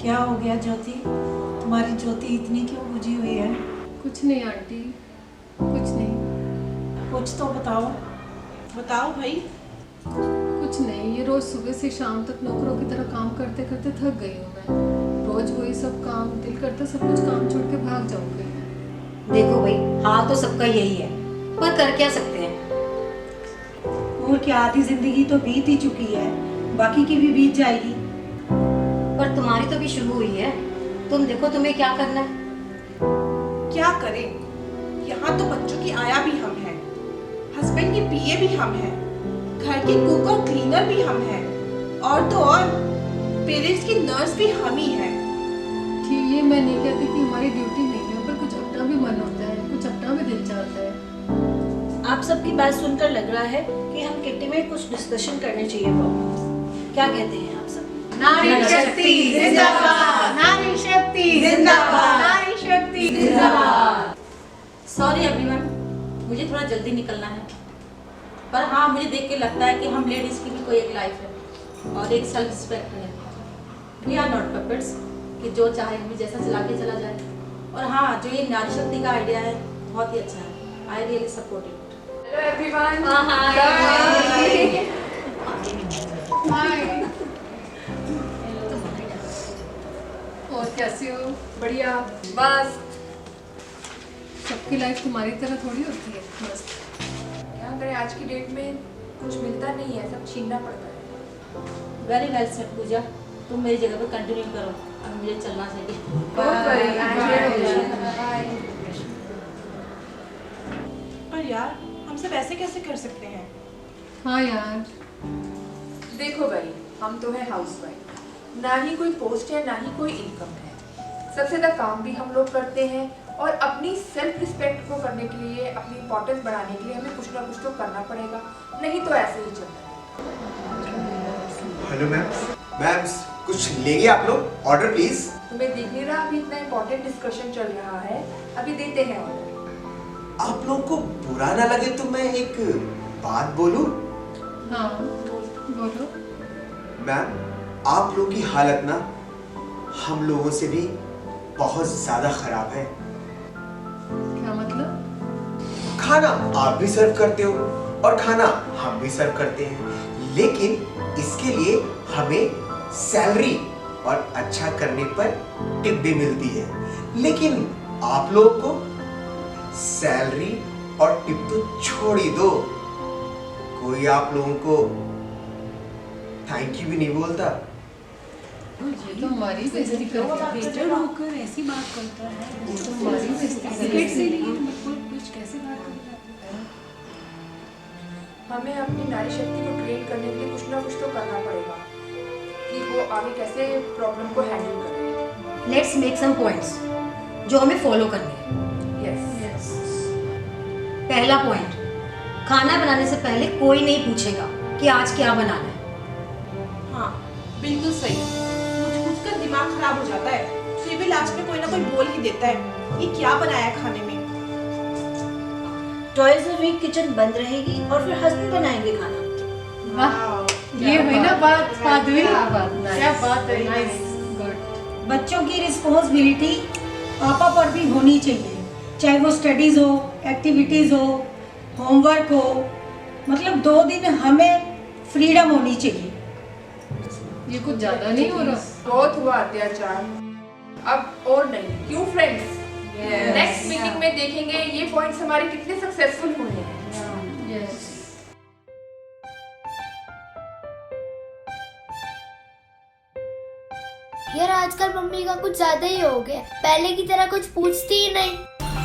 क्या हो गया ज्योति? तुम्हारी ज्योति इतनी क्यों बुझी हुई है? कुछ नहीं आंटी, कुछ नहीं। कुछ तो बताओ। बताओ भाई। कुछ नहीं, ये रोज सुबह से शाम तक नौकरों की तरह काम करते करते थक गई हूँ मैं। रोज वही सब काम, दिल करता सब कुछ काम छोड़ के भाग जाऊंगी। देखो भाई, हाल तो सबका यही है, पर कर क्या सकते हैं। और क्या, आधी जिंदगी तो बीत ही चुकी है, बाकी की भी बीत जाएगी। पर तुम्हारी तो भी शुरू हुई है। तुम देखो तुम्हें क्या करना है। क्या करें, यहाँ तो बच्चों की आया भी हम हैं, हस्बैंड की पीए भी हम हैं, घर की कुक और क्लीनर भी हम हैं, और तो और पेरेंट्स की नर्स भी हम ही हैं। ठीक, ये मैं नहीं कहती कि हमारी ड्यूटी नहीं है, पर कुछ अपना भी मन होता है, कुछ अपना भी दिल चाहता है। आप सबकी बात सुनकर लग रहा है कि हम किटी में कुछ डिस्कशन करने चाहिए। क्या कहते हैं आप सब? नारी शक्ति जिंदाबाद, नारी शक्ति जिंदाबाद, नारी शक्ति जिंदाबाद। सॉरी एवरीवन, मुझे थोड़ा जल्दी निकलना है, पर हाँ मुझे देख के लगता है कि हम लेडीज की भी कोई एक लाइफ है और एक सेल्फ रिस्पेक्ट है। वी आर नॉट पपेट्स कि जो चाहे हमें जैसा चला के चला जाए। और हाँ, जो ये नारी शक्ति का आइडिया है बहुत ही अच्छा है। I really support it. Hello everyone. Hi. और कैसी हो? बढ़िया। बस सबकी लाइफ तुम्हारी तरह थोड़ी होती है। बस क्या करें, आज की डेट में कुछ मिलता नहीं है, सब छीनना पड़ता है। वेरी वेल सेड पूजा, तुम मेरी जगह पर कंटिन्यू करो, अब मुझे चलना चाहिए। पर यार, हम सब ऐसे कैसे कर सकते हैं? हाँ यार, देखो भाई, हम तो है हाउसवाइफ, ना ही कोई पोस्ट है ना ही कोई इनकम है। सबसे ज़्यादा काम भी हम लोग करते हैं, और अपनी सेल्फ रिस्पेक्ट को करने के लिए, अपनी इंपॉर्टेंस बढ़ाने के लिए हमें कुछ ना कुछ तो करना पड़ेगा, नहीं तो ऐसे ही चलता है। हेलो मैम, कुछ लेंगे आप लोग? Order please. तुम्हें दिख नहीं रहा, अभी इतना इंपॉर्टेंट डिस्कशन चल रहा है, अभी देते हैं ऑर्डर। आप लोगों को बुरा ना लगे तो मैं एक बात बोलूं? हाँ बोलो। मैम, आप लोगों की हालत ना हम लोगों से भी बहुत ज्यादा खराब है। क्या मतलब? खाना आप भी सर्व करते हो और खाना हम भी सर्व करते हैं, लेकिन इसके लिए हमें सैलरी और अच्छा करने पर टिप भी मिलती है। लेकिन आप लोगों को सैलरी और टिप तो छोड़ ही दो, कोई आप लोगों को थैंक यू भी नहीं बोलता। ये तो हमारी बेइज्जती कर रहा है। बेटर होकर ऐसी बात करता है, ये तो हमारी बेइज्जती कर सिगरेट से रहा है। लिए बिल्कुल कुछ कैसे बात करता है? हमें अपनी नारी शक्ति को ट्रेन करने के लिए कुछ ना कुछ तो करना पड़ेगा कि वो आगे कैसे प्रॉब्लम को हैंडल करें। लेट्स मेक सम पॉइंट्स जो हमें फॉलो करने हैं। यस। पहला पॉइंट, खाना बनाने से पहले कोई नहीं पूछेगा कि आज क्या बनाना है। हाँ, बिल्कुल सही। कुछ का दिमाग खराब हो जाता है, फिर भी लास्ट में कोई ना कोई बोल ही देता है ये क्या बनाया खाने में। ट्वाइस अ वीक किचन बंद रहेगी और फिर हस्बैंड बनाएंगे खाना। वाह, ये हुई ना बात हुई। क्या बात, nice, क्या बात है, nice, nice। good। बच्चों की रिस्पॉन्सिबिलिटी पापा पर भी होनी चाहिए, चाहे वो स्टडीज हो, एक्टिविटीज हो, होमवर्क हो। मतलब 2 दिन हमें फ्रीडम होनी चाहिए। ये कुछ ज्यादा नहीं हो रहा? बहुत हुआ अत्याचार, अब और नहीं, क्यों फ्रेंड्स? नेक्स्ट मीटिंग में देखेंगे ये पॉइंट्स हमारे कितने सक्सेसफुल हुए हैं। यस। यार आजकल मम्मी का कुछ ज्यादा ही हो गया, पहले की तरह कुछ पूछती ही नहीं।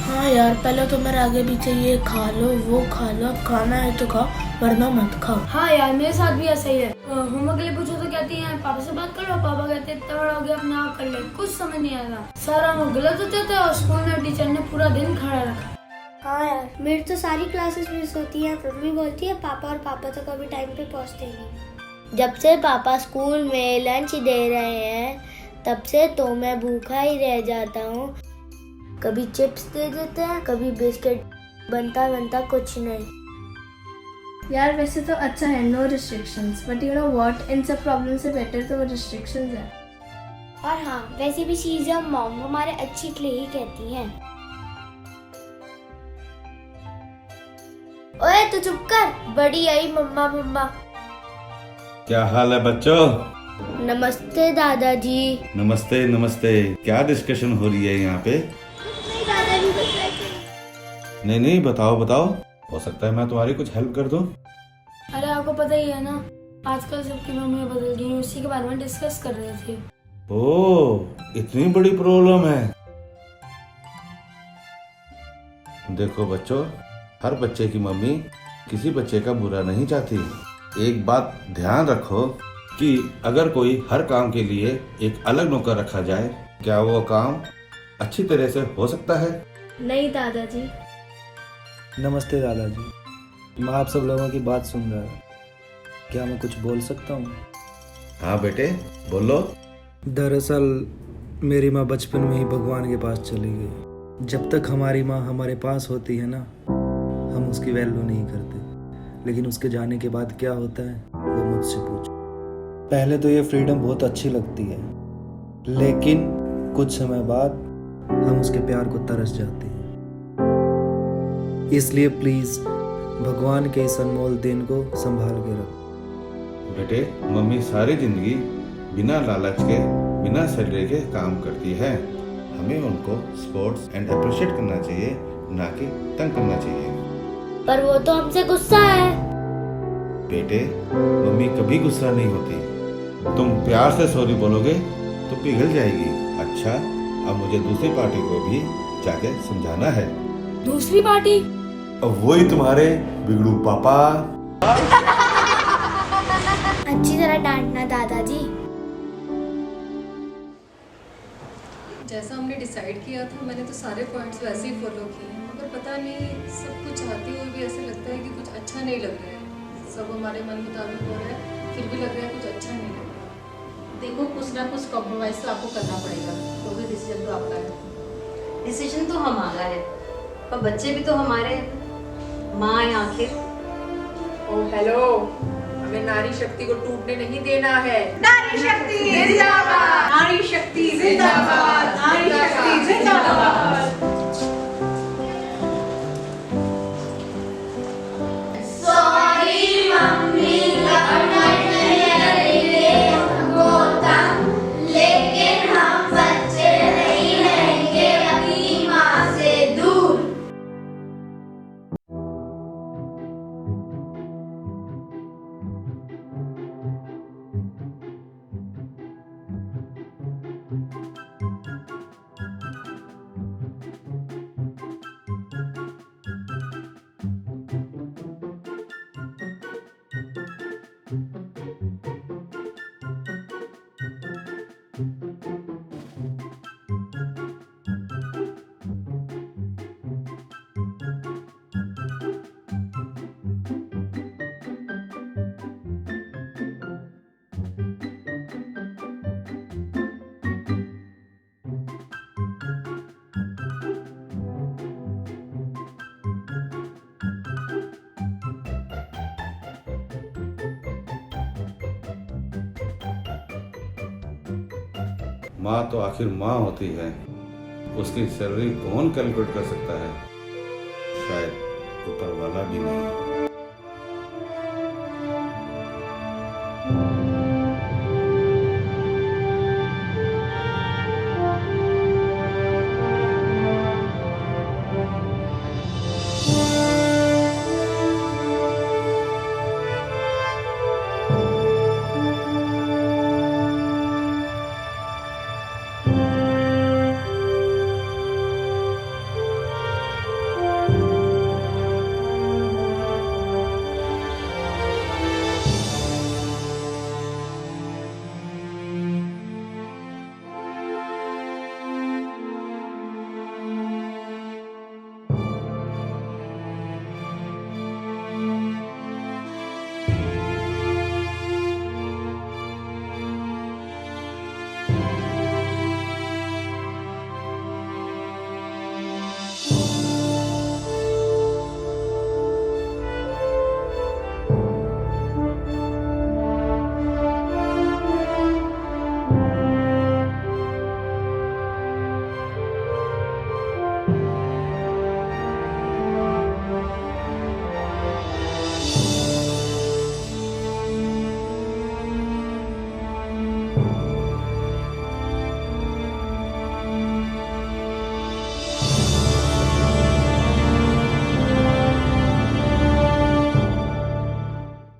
हाँ यार, पहले तो मेरे आगे पीछे ये खा लो वो खा लो, खाना है तो खाओ वरना मत खाओ। हाँ यार, मेरे साथ भी ऐसा ही है। होमवर्क के लिए पूछो तो कहती है पापा से बात कर लो, पापा कहते हैं इतना बड़ा हो गया अपने आप कर ले, कुछ समझ नहीं आता। सारा वो गलत होते थे और स्कूल में टीचर ने पूरा दिन खड़ा रखा। हाँ यार, मेरी तो सारी क्लासेस मिस होती है। मम्मी बोलती है पापा, और पापा तो कभी टाइम पे पहुँचते नहीं। जब से पापा स्कूल में लंच दे रहे हैं तब से तो मैं भूखा ही रह जाता हूँ। कभी चिप्स दे देते हैं, कभी बिस्किट, बनता बनता कुछ नहीं। यार वैसे तो अच्छा है, no restrictions, but you know what, इन सब प्रॉब्लम से बेटर तो रिस्ट्रिक्शंस है। और हाँ, वैसे भी चीजें मॉम हमारे अच्छी के लिए ही कहती हैं। ओए तू चुप कर, बड़ी आई मम्मा मम्मा। क्या हाल है बच्चों? नमस्ते दादाजी। नमस्ते नमस्ते। क्या डिस्कशन हो रही है यहाँ पे? नहीं दादाजी, बस ऐसे। नहीं बताओ बताओ, हो सकता है मैं तुम्हारी कुछ हेल्प कर दूं। अरे आपको पता ही है ना, आजकल सबकी मम्मियाँ बदल गई हैं, उसी के बारे में डिस्कस कर रहे थे। ओह, इतनी बड़ी प्रॉब्लम है। देखो बच्चों, हर बच्चे की मम्मी किसी बच्चे का बुरा नहीं चाहती। एक बात ध्यान रखो कि अगर कोई हर काम के लिए एक अलग नौकर रखा जाए, क्या वो काम अच्छी तरह से हो सकता है? नहीं दादाजी। नमस्ते दादाजी, मैं आप सब लोगों की बात सुन रहा हूँ, क्या मैं कुछ बोल सकता हूँ? हाँ बेटे बोलो। दरअसल मेरी माँ बचपन में ही भगवान के पास चली गई। जब तक हमारी माँ हमारे पास होती है ना, हम उसकी वैल्यू नहीं करते, लेकिन उसके जाने के बाद क्या होता है वो मुझसे पूछो। पहले तो ये फ्रीडम बहुत अच्छी लगती है, लेकिन कुछ समय बाद हम उसके प्यार को तरस जाते हैं। इसलिए प्लीज भगवान के इस अनमोल दिन को संभाल के रखो। बेटे, मम्मी सारी जिंदगी बिना लालच के, बिना सैलरी के काम करती है। हमें उनको सपोर्ट्स एंड अप्रिशिएट करना चाहिए, ना कि तंग करना चाहिए। पर वो तो हमसे गुस्सा है। बेटे, मम्मी कभी गुस्सा नहीं होती। तुम प्यार से सॉरी बोलोगे तो पिघल जाएगी। अच्छा, अब मुझे दूसरी पार्टी को भी जाके समझाना है। दूसरी पार्टी? अब वही तुम्हारे बिगड़ू पापा। अच्छी तरह डांटना दादाजी। जैसा हमने डिसाइड किया था, मैंने तो सारे पॉइंट्स वैसे ही फॉलो किए हैं, मगर पता नहीं सब कुछ चाहते हुए भी ऐसा लगता है कि कुछ अच्छा नहीं लग रहा है। सब हमारे मन मुताबिक हो रहा है, फिर भी लग रहा है कुछ अच्छा नहीं लग रहा। देखो, कुछ ना कुछ कॉम्प्रोमाइज तो आपको करना पड़ेगा, क्योंकि डिसीजन तो आपका है। डिसीजन तो हमारा है, पर बच्चे भी तो हमारे माँ है आखिर। ओ हेलो, हमें नारी शक्ति को टूटने नहीं देना है। नारी शक्ति जिंदाबाद, नारी शक्ति जिंदाबाद, नारी शक्ति जिंदाबाद। सॉरी मम्मी, लेकिन हम बच्चे नहीं रहेंगे अपनी माँ से दूर। माँ तो आखिर माँ होती है, उसकी सैलरी कौन कैलकुलेट कर सकता है? शायद ऊपर वाला भी नहीं।